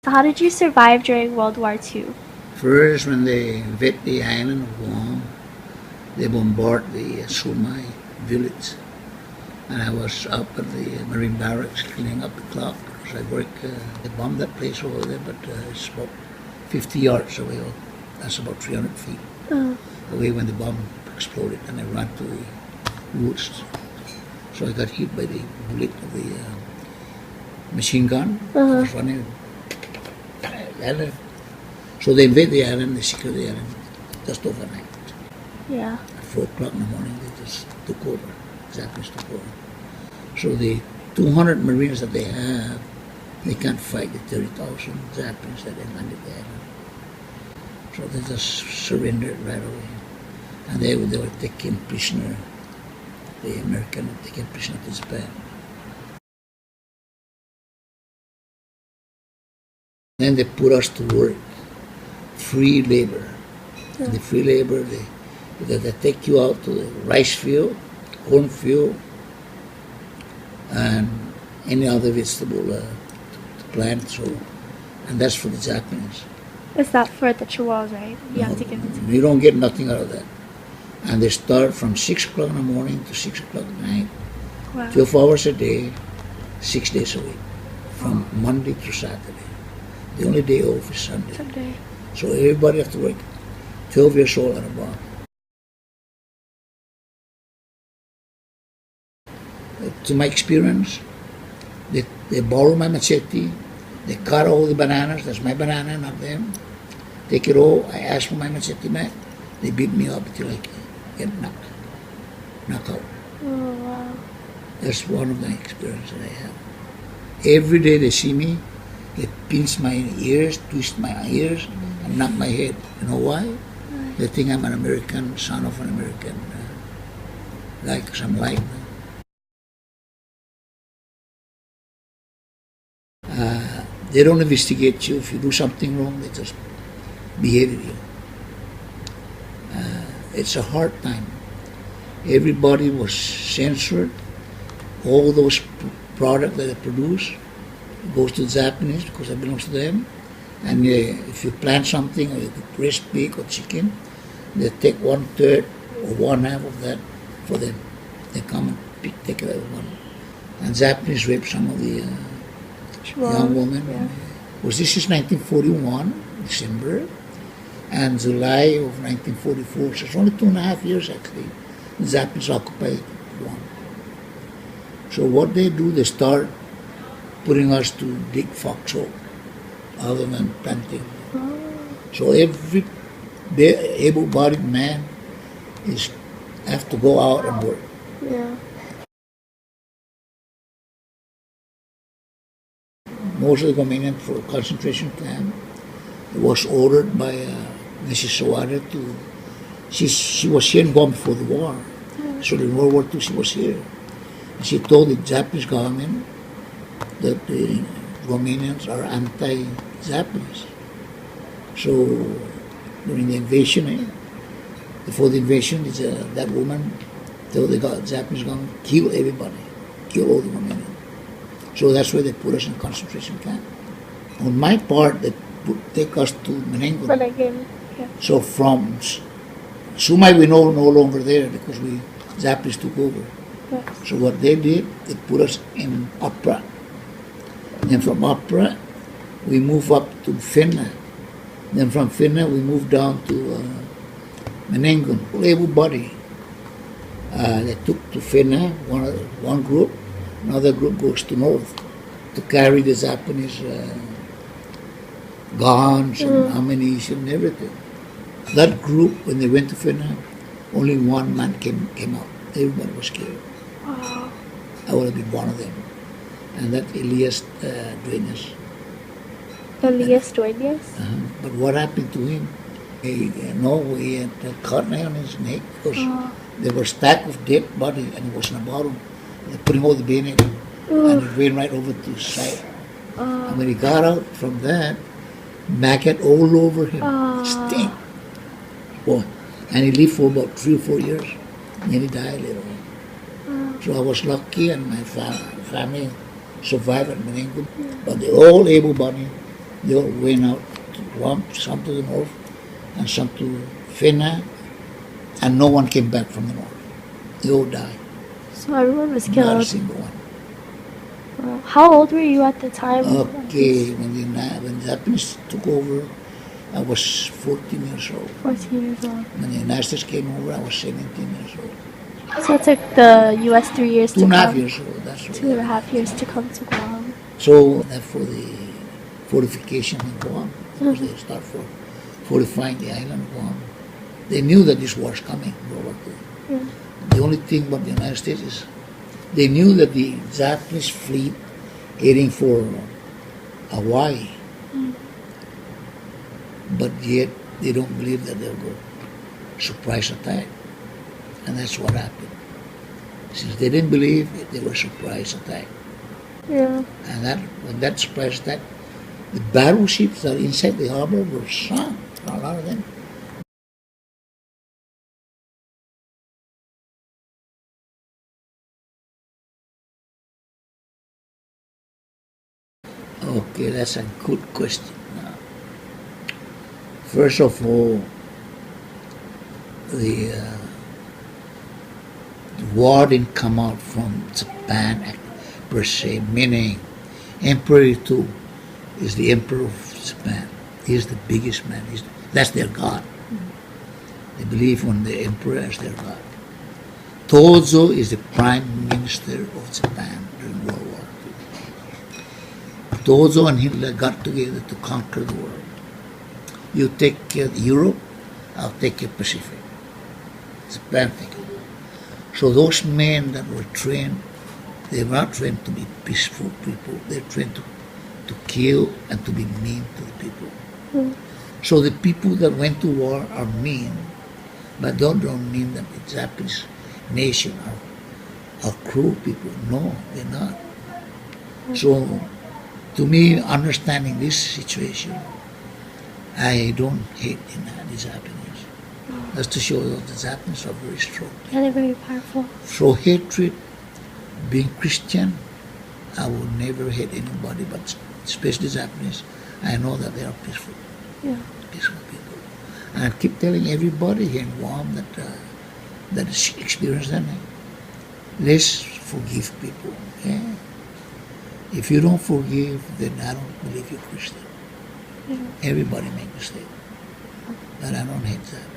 How did you survive during World War II? First, when they invade the island of Guam, they bombard the Sumai village. And I was up at the Marine Barracks cleaning up the clock because I work. They bombed that place over there, but it's about 50 yards away. That's about 300 feet away when the bomb exploded, and I ran to the woods. So I got hit by the bullet of the machine gun. I was running. So they invade the island, they secure the island just overnight. Yeah. At 4 o'clock in the morning, they just took over. Japanese took over. So the 200 Marines that they have, they can't fight the 30,000 Japanese that they landed the island. So they just surrendered right away. And they were taken prisoner. The American were taken prisoner to Japan. Then they put us to work, free labor. And the free labor, they take you out to the rice field, corn field, and any other vegetable to plant. So, and that's for the Japanese. Is that for the Chihuahuas, right? You have to give it to You don't get nothing out of that. And they start from 6 o'clock in the morning to 6 o'clock at night. Wow. 12 hours a day, 6 days a week, from Monday to Saturday. The only day off is Sunday. Someday. So everybody has to work 12 years old and above. To my experience, they borrow my machete, they cut all the bananas, that's my banana, not them. Take it all, I ask for my machete back, they beat me up until I get knocked out. Oh, wow. That's one of the experiences that I have. Every day they see me, they pinch my ears, twist my ears, and knock my head. You know why? They think I'm an American, son of an American, like some like. They don't investigate you. If you do something wrong, they just behave with you. It's a hard time. Everybody was censored. All those products that they produce goes to the Japanese because it belongs to them. And if you plant something, or you roast pig or chicken, they take 1/3 or 1/2 of that for them. They come and take it one. And Japanese rape some of the young women. Yeah. This is 1941, December, and July of 1944. So it's only 2.5 years actually. The Japanese occupied Guam. So what they do, they start putting us to dig foxhole other than planting. So every able-bodied man have to go out and work. Yeah. Most of the Guamanians for concentration camp was ordered by Mrs. Sawada to. She was here in Guam before the war, so in World War II she was here. And she told the Japanese government that the Guamanians are anti-Japanese. So during the invasion, before the invasion, that woman told the Japanese government, kill everybody, kill all the Guamanians. So that's why they put us in a concentration camp. On my part, they take us to Menengo. Yeah. So from Sumai, we no longer there because Japanese took over. Yeah. So what they did, they put us in Opera. Then from Opera, we move up to Finna. Then from Finna, we move down to Menengo. Everybody. They took to Finna, one group. Another group goes to north to carry the Japanese guns and ammunition and everything. That group, when they went to Finna, only one man came out. Everybody was scared. Wow. I would have been one of them. And that Elias Duenas. Elias Duenas? But what happened to him? He had a cut on his neck because there was a stack of dead body and he was in the bottom. They put him over the bayonet and it ran right over to his side. And when he got out from that, maggot all over him. Stink. Boy. And he lived for about 3 or 4 years. And then he died later on. So I was lucky and my family survived at Menengo. But they're all able-bodied They all went out to Guam, some to the north, and some to Fena, and no one came back from the north. They all died. So everyone was Not a killed. single one. Wow. How old were you at the time? Okay, when the Japanese took over, I was 14 years old. 14 years old. When the United States came over, I was 17 years old. So it took the U.S. 3 years to 2.5 come. years old, that's right. 2.5 years to come to Guam. So that for the fortification in Guam, because they start fortifying the island of Guam. They knew that this war was coming, World War II. Yeah. The only thing about the United States is they knew that the Japanese fleet heading for Hawaii, but yet they don't believe that they'll go surprise attack. And that's what happened. Since they didn't believe it, they were surprise attack. Yeah. And when that surprise attack, the battleships that are inside the harbor were sunk, a lot of them. Okay, that's a good question. Now, first of all, the war didn't come out from Japan per se, meaning Emperor Ito is the emperor of Japan. He's the biggest man. That's their god. They believe on the emperor as their god. Tozo is the prime minister of Japan during World War II. Tozo and Hitler got together to conquer the world. You take care of Europe, I'll take care of Pacific. Japan take it. So those men that were trained, they were not trained to be peaceful people. They're trained to kill and to be mean to the people. So the people that went to war are mean, but don't mean that the Japanese nation are cruel people. No, they're not. So to me, understanding this situation, I don't hate the Japanese. That's to show that the Japanese are very strong. Yeah, they're very powerful. So hatred, being Christian, I will never hate anybody, but especially Japanese. I know that they are peaceful, Yeah. peaceful people. And I keep telling everybody here in Guam that experience that. Let's forgive people. Okay? If you don't forgive, then I don't believe you're Christian. Yeah. Everybody make mistakes, but I don't hate that.